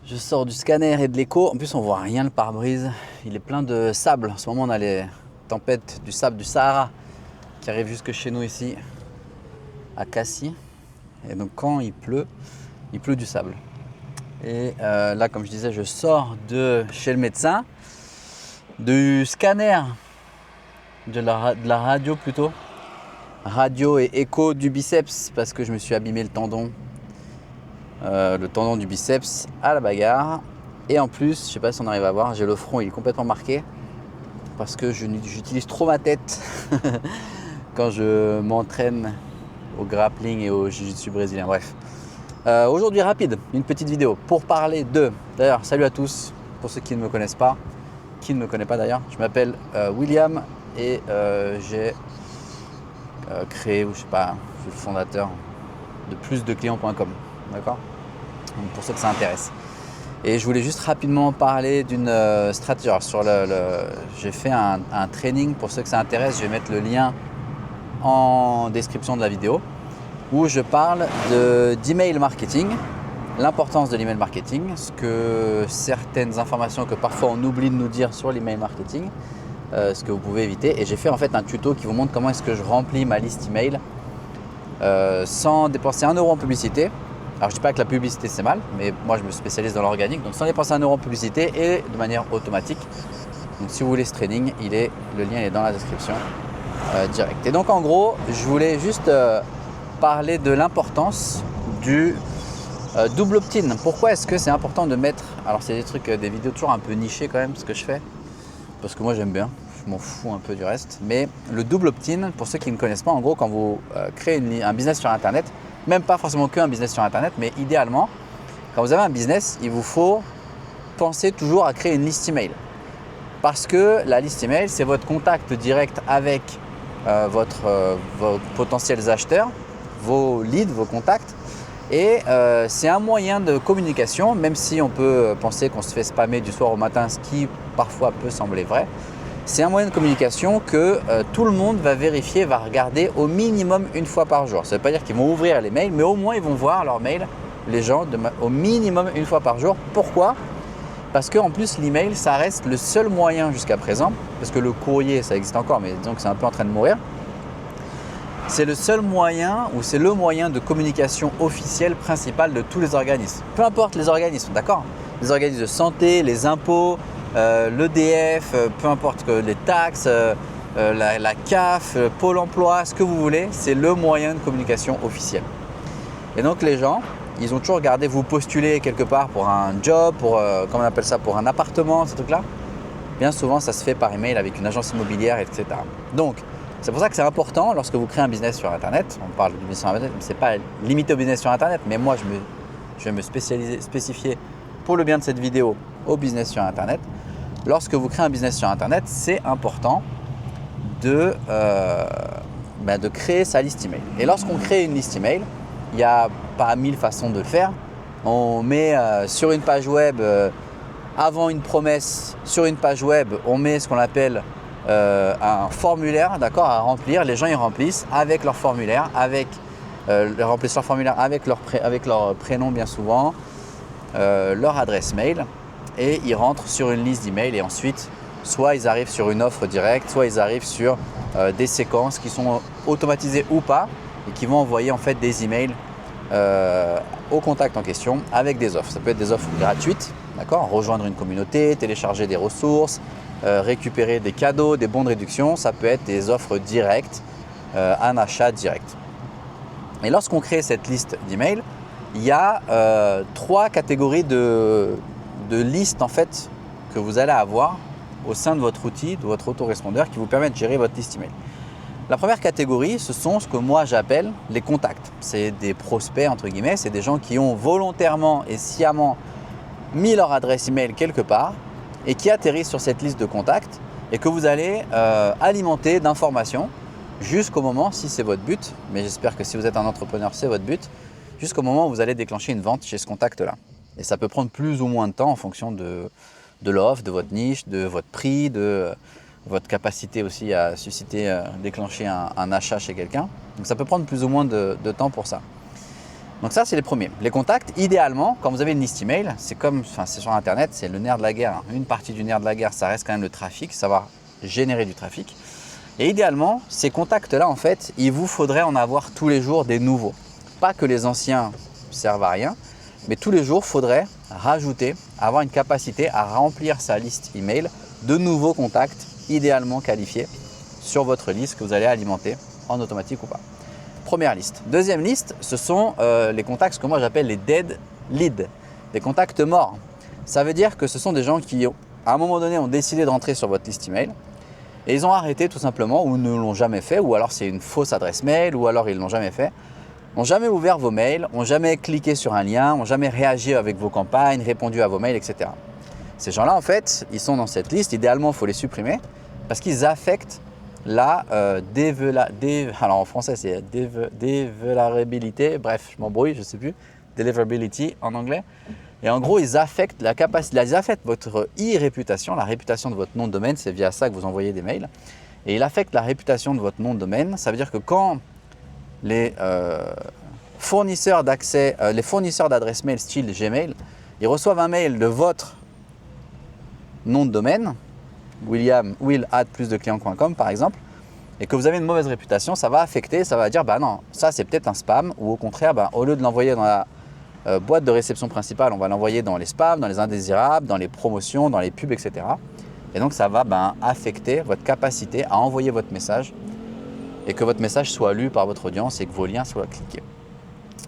Je sors du scanner et de l'écho. En plus, on voit rien le pare-brise. Il est plein de sable. En ce moment, on a les tempêtes du sable du Sahara qui arrivent jusque chez nous ici, à Cassis. Et donc, quand il pleut du sable. Et là, comme je disais, je sors de chez le médecin, du scanner, de la radio plutôt. Radio et écho du biceps parce que je me suis abîmé le tendon du biceps à la bagarre. Et en plus, je sais pas si on arrive à voir, j'ai le front, il est complètement marqué parce que j'utilise trop ma tête quand je m'entraîne au grappling et au jiu-jitsu brésilien. Bref, aujourd'hui rapide, une petite vidéo pour parler de... D'ailleurs, salut à tous pour ceux qui ne me connaissent pas, qui ne me connaissent pas d'ailleurs. Je m'appelle William et j'ai créé, ou je sais pas, je suis le fondateur de plusdeclients.com, d'accord? Donc pour ceux que ça intéresse. Et je voulais juste rapidement parler d'une stratégie. Alors j'ai fait un training, pour ceux que ça intéresse, je vais mettre le lien en description de la vidéo, où je parle d'email marketing, l'importance de l'email marketing, certaines informations que parfois on oublie de nous dire sur l'email marketing, ce que vous pouvez éviter. Et j'ai fait en fait un tuto qui vous montre comment est-ce que je remplis ma liste email sans dépenser 1 euro en publicité. Alors je ne dis pas que la publicité c'est mal, mais moi je me spécialise dans l'organique, donc sans dépenser 1 euro en publicité et de manière automatique. Donc si vous voulez ce training, le lien est dans la description direct. Et donc en gros, je voulais juste parler de l'importance du double opt-in. Pourquoi est-ce que c'est important de mettre... Alors c'est des vidéos toujours un peu nichées quand même ce que je fais, parce que moi j'aime bien, je m'en fous un peu du reste. Mais le double opt-in, pour ceux qui ne connaissent pas, en gros quand vous créez un business sur internet, même pas forcément qu'un business sur internet, mais idéalement, quand vous avez un business, il vous faut penser toujours à créer une liste email. Parce que la liste email, c'est votre contact direct avec vos potentiels acheteurs, vos leads, vos contacts. Et c'est un moyen de communication, même si on peut penser qu'on se fait spammer du soir au matin, ce qui parfois peut sembler vrai. C'est un moyen de communication que tout le monde va vérifier, va regarder au minimum 1 fois par jour. Ça ne veut pas dire qu'ils vont ouvrir les mails, mais au moins ils vont voir leurs mails, les gens, au minimum 1 fois par jour. Pourquoi ? Parce qu'en plus l'email, ça reste le seul moyen jusqu'à présent, parce que le courrier, ça existe encore, mais disons que c'est un peu en train de mourir. C'est le seul moyen, ou c'est le moyen de communication officiel principal de tous les organismes. Peu importe les organismes, d'accord ? Les organismes de santé, les impôts, l'EDF, peu importe les taxes, la CAF, Pôle emploi, ce que vous voulez, c'est le moyen de communication officiel. Et donc les gens, ils ont toujours regardé vous postuler quelque part pour un job, comment on appelle ça, pour un appartement, ces trucs-là. Bien souvent, ça se fait par email avec une agence immobilière, etc. Donc, c'est pour ça que c'est important lorsque vous créez un business sur Internet. On parle du business sur Internet, mais ce n'est pas limité au business sur Internet, mais moi, je vais me spécifier pour le bien de cette vidéo au business sur Internet. Lorsque vous créez un business sur Internet, c'est important de créer sa liste email. Et lorsqu'on crée une liste email, il n'y a pas 1000 façons de le faire. On met sur une page web, avant une promesse, sur une page web, on met ce qu'on appelle un formulaire, d'accord, à remplir. Les gens ils remplissent avec leur formulaire, remplissent leur formulaire avec leur prénom bien souvent, leur adresse mail, et ils rentrent sur une liste d'emails. Et ensuite, soit ils arrivent sur une offre directe, soit ils arrivent sur des séquences qui sont automatisées ou pas et qui vont envoyer en fait des emails au contact en question avec des offres. Ça peut être des offres gratuites, d'accord, rejoindre une communauté, télécharger des ressources, récupérer des cadeaux, des bons de réduction. Ça peut être des offres directes, un achat direct. Et lorsqu'on crée cette liste d'emails, il y a 3 catégories de listes en fait que vous allez avoir au sein de votre outil, de votre autorespondeur qui vous permet de gérer votre liste email. La première catégorie, ce sont ce que moi j'appelle les contacts. C'est des prospects entre guillemets, c'est des gens qui ont volontairement et sciemment mis leur adresse email quelque part et qui atterrissent sur cette liste de contacts et que vous allez alimenter d'informations jusqu'au moment, si c'est votre but, mais j'espère que si vous êtes un entrepreneur, c'est votre but, jusqu'au moment où vous allez déclencher une vente chez ce contact-là. Et ça peut prendre plus ou moins de temps en fonction de l'offre, de votre niche, de votre prix, de votre capacité aussi à déclencher un achat chez quelqu'un. Donc ça peut prendre plus ou moins de temps pour ça. Donc ça, c'est les premiers. Les contacts, idéalement, quand vous avez une liste email, c'est comme, enfin, c'est sur Internet, c'est le nerf de la guerre. Une partie du nerf de la guerre, ça reste quand même le trafic, savoir générer du trafic. Et idéalement, ces contacts-là, en fait, il vous faudrait en avoir tous les jours des nouveaux. Pas que les anciens servent à rien, mais tous les jours, il faudrait rajouter, avoir une capacité à remplir sa liste email de nouveaux contacts, idéalement qualifiés, sur votre liste que vous allez alimenter en automatique ou pas. Première liste. Deuxième liste, ce sont les contacts, ce que moi j'appelle les dead leads, des contacts morts. Ça veut dire que ce sont des gens qui, à un moment donné, ont décidé de rentrer sur votre liste email et ils ont arrêté tout simplement ou ne l'ont jamais fait, ou alors c'est une fausse adresse mail, ou alors ils ne l'ont jamais fait, n'ont jamais ouvert vos mails, n'ont jamais cliqué sur un lien, n'ont jamais réagi avec vos campagnes, répondu à vos mails, etc. Ces gens-là, en fait, ils sont dans cette liste. Idéalement, il faut les supprimer parce qu'ils affectent la alors en français c'est dévelabilité, bref je m'embrouille, je ne sais plus, deliverability en anglais. Et en gros ils affectent la capacité, ils affectent votre e-réputation, la réputation de votre nom de domaine, c'est via ça que vous envoyez des mails. Et ils affectent la réputation de votre nom de domaine, ça veut dire que quand les fournisseurs d'accès, les fournisseurs d'adresse mail style Gmail, ils reçoivent un mail de votre nom de domaine, will@plusdeclients.com par exemple, et que vous avez une mauvaise réputation, ça va affecter, ça va dire bah non, ça c'est peut-être un spam, ou au contraire, bah, au lieu de l'envoyer dans la boîte de réception principale, on va l'envoyer dans les spams, dans les indésirables, dans les promotions, dans les pubs, etc. Et donc ça va affecter votre capacité à envoyer votre message et que votre message soit lu par votre audience et que vos liens soient cliqués.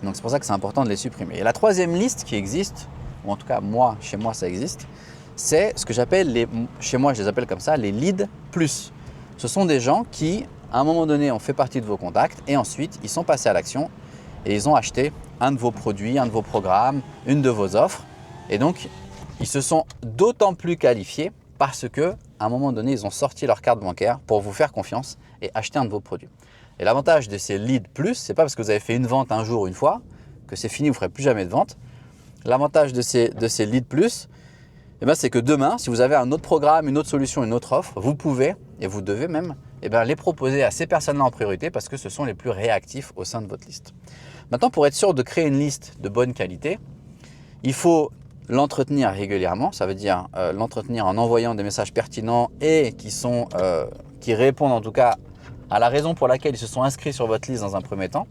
Donc c'est pour ça que c'est important de les supprimer. Et la troisième liste qui existe, ou en tout cas moi, chez moi ça existe, c'est ce que j'appelle, chez moi je les appelle comme ça, les leads plus. Ce sont des gens qui, à un moment donné, ont fait partie de vos contacts et ensuite ils sont passés à l'action et ils ont acheté un de vos produits, un de vos programmes, une de vos offres. Et donc, ils se sont d'autant plus qualifiés parce qu'à un moment donné, ils ont sorti leur carte bancaire pour vous faire confiance et acheter un de vos produits. Et l'avantage de ces leads plus, c'est pas parce que vous avez fait une vente un jour, une fois, que c'est fini, vous ne ferez plus jamais de vente. L'avantage de ces leads plus, c'est que demain, si vous avez un autre programme, une autre solution, une autre offre, vous pouvez, et vous devez même, les proposer à ces personnes-là en priorité parce que ce sont les plus réactifs au sein de votre liste. Maintenant, pour être sûr de créer une liste de bonne qualité, il faut l'entretenir régulièrement. Ça veut dire l'entretenir en envoyant des messages pertinents et qui répondent en tout cas à la raison pour laquelle ils se sont inscrits sur votre liste dans un premier temps.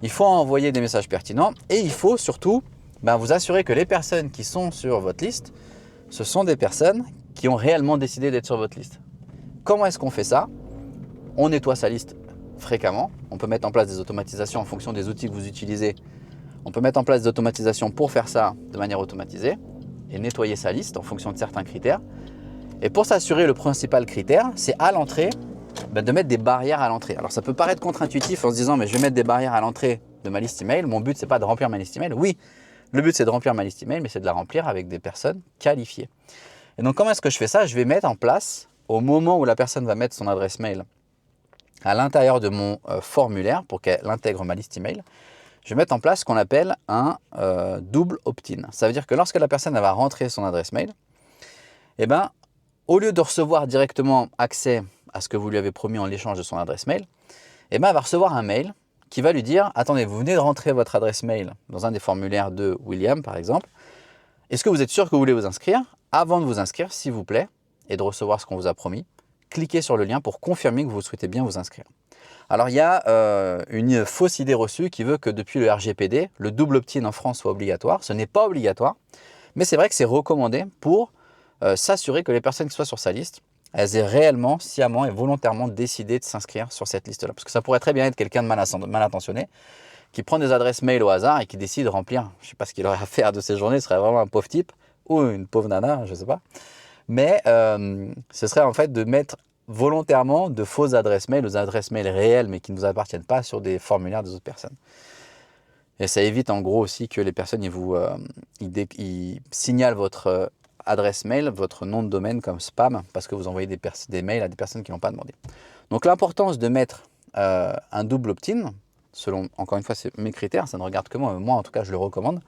Il faut envoyer des messages pertinents et il faut surtout vous assurer que les personnes qui sont sur votre liste, ce sont des personnes qui ont réellement décidé d'être sur votre liste. Comment est-ce qu'on fait ça? On nettoie sa liste fréquemment. On peut mettre en place des automatisations en fonction des outils que vous utilisez. On peut mettre en place des automatisations pour faire ça de manière automatisée et nettoyer sa liste en fonction de certains critères. Et pour s'assurer, le principal critère, c'est à l'entrée de mettre des barrières à l'entrée. Alors ça peut paraître contre-intuitif en se disant mais je vais mettre des barrières à l'entrée de ma liste email. Mon but c'est pas de remplir ma liste email. Oui, le but c'est de remplir ma liste email, mais c'est de la remplir avec des personnes qualifiées. Et donc comment est-ce que je fais ça? Je vais mettre en place, au moment où la personne va mettre son adresse mail à l'intérieur de mon formulaire pour qu'elle intègre ma liste email, je vais mettre en place ce qu'on appelle un double opt-in. Ça veut dire que lorsque la personne va rentrer son adresse mail, au lieu de recevoir directement accès à ce que vous lui avez promis en échange de son adresse mail, elle va recevoir un mail qui va lui dire « Attendez, vous venez de rentrer votre adresse mail dans un des formulaires de William, par exemple. Est-ce que vous êtes sûr que vous voulez vous inscrire? Avant de vous inscrire, s'il vous plaît, et de recevoir ce qu'on vous a promis, cliquez sur le lien pour confirmer que vous souhaitez bien vous inscrire. » Alors, il y a une fausse idée reçue qui veut que depuis le RGPD, le double opt-in en France soit obligatoire. Ce n'est pas obligatoire, mais c'est vrai que c'est recommandé pour s'assurer que les personnes qui soient sur sa liste, elles aient réellement, sciemment et volontairement décidé de s'inscrire sur cette liste-là. Parce que ça pourrait très bien être quelqu'un de mal intentionné qui prend des adresses mail au hasard et qui décide de remplir, je ne sais pas ce qu'il aurait à faire de ses journées, ce serait vraiment un pauvre type ou une pauvre nana, je ne sais pas. Mais ce serait en fait de mettre volontairement de fausses adresses mail, aux adresses mail réelles mais qui ne nous appartiennent pas sur des formulaires des autres personnes. Et ça évite en gros aussi que les personnes ils signalent votre adresse mail, votre nom de domaine comme spam parce que vous envoyez des mails à des personnes qui n'ont pas demandé. Donc l'importance de mettre un double opt-in, selon encore une fois c'est mes critères, ça ne regarde que moi, mais moi en tout cas je le recommande,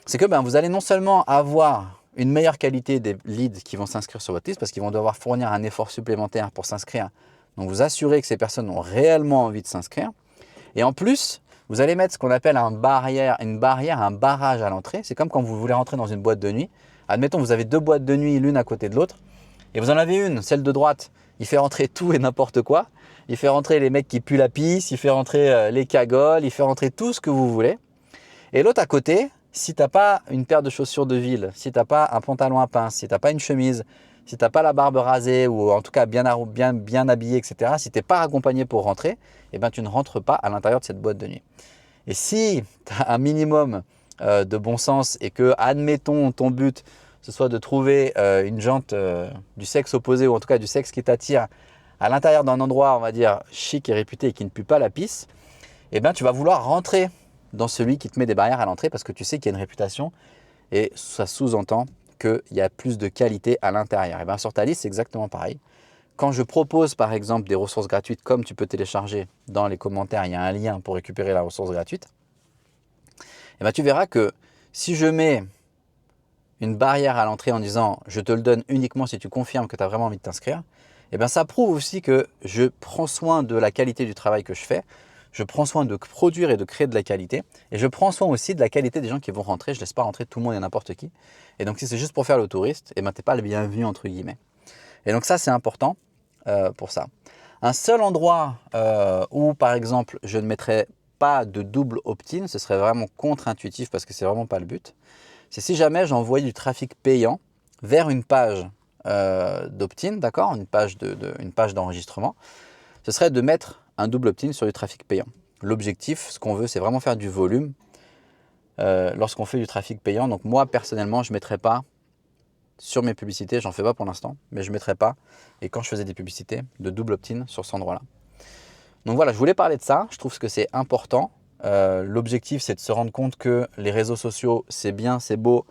c'est que vous allez non seulement avoir une meilleure qualité des leads qui vont s'inscrire sur votre liste parce qu'ils vont devoir fournir un effort supplémentaire pour s'inscrire. Donc vous assurez que ces personnes ont réellement envie de s'inscrire. Et en plus, Vous allez mettre ce qu'on appelle une barrière, un barrage à l'entrée. C'est comme quand vous voulez rentrer dans une boîte de nuit. Admettons, vous avez deux boîtes de nuit l'une à côté de l'autre. Et vous en avez une, celle de droite, il fait rentrer tout et n'importe quoi. Il fait rentrer les mecs qui puent la pisse, il fait rentrer les cagoles, il fait rentrer tout ce que vous voulez. Et l'autre à côté, si tu n'as pas une paire de chaussures de ville, si tu n'as pas un pantalon à pince, si tu n'as pas une chemise, si tu n'as pas la barbe rasée ou en tout cas bien habillé, etc., si tu n'es pas accompagné pour rentrer, eh ben, tu ne rentres pas à l'intérieur de cette boîte de nuit. Et si tu as un minimum de bon sens et que, admettons, ton but, ce soit de trouver une jante du sexe opposé ou en tout cas du sexe qui t'attire à l'intérieur d'un endroit, on va dire, chic et réputé et qui ne pue pas la pisse, eh ben, tu vas vouloir rentrer dans celui qui te met des barrières à l'entrée parce que tu sais qu'il y a une réputation et ça sous-entend qu'il y a plus de qualité à l'intérieur. Et bien sur ta liste, c'est exactement pareil. Quand je propose par exemple des ressources gratuites, comme tu peux télécharger dans les commentaires, il y a un lien pour récupérer la ressource gratuite, et ben tu verras que si je mets une barrière à l'entrée en disant je te le donne uniquement si tu confirmes que tu as vraiment envie de t'inscrire, et ben ça prouve aussi que je prends soin de la qualité du travail que je fais, je prends soin de produire et de créer de la qualité, et je prends soin aussi de la qualité des gens qui vont rentrer. Je ne laisse pas rentrer tout le monde et n'importe qui. Et donc si c'est juste pour faire le touriste, et ben tu n'es pas le bienvenu entre guillemets. Et donc ça c'est important pour ça. Un seul endroit où par exemple je ne mettrais pas de double opt-in, ce serait vraiment contre-intuitif parce que c'est vraiment pas le but. C'est si jamais j'envoyais du trafic payant vers une page d'opt-in, d'accord, une page d'enregistrement, ce serait de mettre un double opt-in sur du trafic payant. L'objectif, ce qu'on veut, c'est vraiment faire du volume lorsqu'on fait du trafic payant. Donc moi, personnellement, je ne mettrais pas sur mes publicités, j'en fais pas pour l'instant, mais je ne mettrais pas, et quand je faisais des publicités, de double opt-in sur cet endroit-là. Donc voilà, je voulais parler de ça, je trouve que c'est important. L'objectif, c'est de se rendre compte que les réseaux sociaux, c'est bien, c'est beau,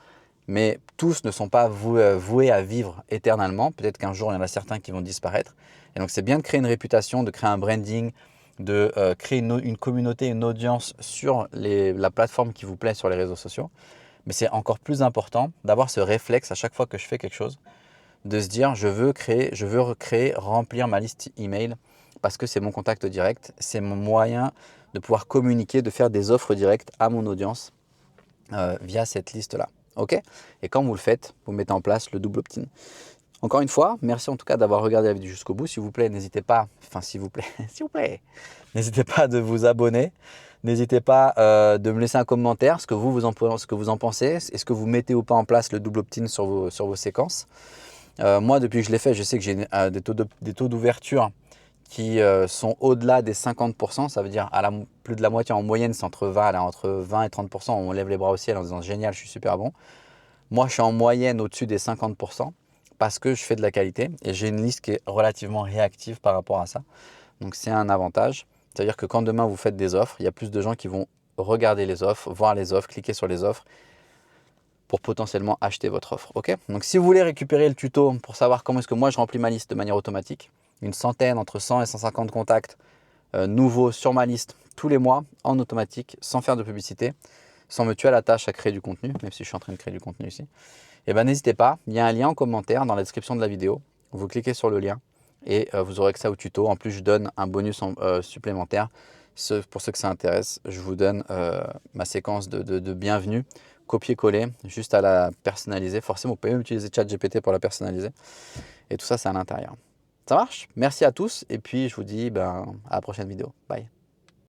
mais tous ne sont pas voués à vivre éternellement. Peut-être qu'un jour, il y en a certains qui vont disparaître. Et donc, c'est bien de créer une réputation, de créer un branding, de créer une communauté, une audience sur la plateforme qui vous plaît sur les réseaux sociaux. Mais c'est encore plus important d'avoir ce réflexe à chaque fois que je fais quelque chose, de se dire je veux recréer, remplir ma liste email parce que c'est mon contact direct, c'est mon moyen de pouvoir communiquer, de faire des offres directes à mon audience via cette liste-là. Ok. Et quand vous le faites, vous mettez en place le double opt-in. Encore une fois, merci en tout cas d'avoir regardé la vidéo jusqu'au bout. S'il vous plaît, n'hésitez pas, s'il vous plaît, n'hésitez pas de vous abonner. N'hésitez pas de me laisser un commentaire, ce que vous en pensez. Est-ce que vous mettez ou pas en place le double opt-in sur vos séquences? Moi, depuis que je l'ai fait, je sais que j'ai des taux d'ouverture qui sont au-delà des 50%. Ça veut dire plus de la moitié en moyenne, c'est entre 20 et 30%. On lève les bras au ciel en disant génial, je suis super bon. Moi, je suis en moyenne au-dessus des 50% parce que je fais de la qualité et j'ai une liste qui est relativement réactive par rapport à ça. Donc, c'est un avantage. C'est-à-dire que quand demain vous faites des offres, il y a plus de gens qui vont regarder les offres, voir les offres, cliquer sur les offres pour potentiellement acheter votre offre. Ok. Donc, si vous voulez récupérer le tuto pour savoir comment est-ce que moi je remplis ma liste de manière automatique, une centaine, entre 100 et 150 contacts nouveaux sur ma liste tous les mois en automatique, sans faire de publicité, sans me tuer à la tâche à créer du contenu, même si je suis en train de créer du contenu ici, et ben n'hésitez pas, il y a un lien en commentaire dans la description de la vidéo. Vous cliquez sur le lien et vous aurez accès au tuto. En plus, je donne un bonus supplémentaire. Pour ceux que ça intéresse, je vous donne ma séquence de bienvenue, copier-coller, juste à la personnaliser. Forcément, vous pouvez même utiliser ChatGPT pour la personnaliser. Et tout ça, c'est à l'intérieur. Ça marche? Merci à tous et puis je vous dis à la prochaine vidéo. Bye.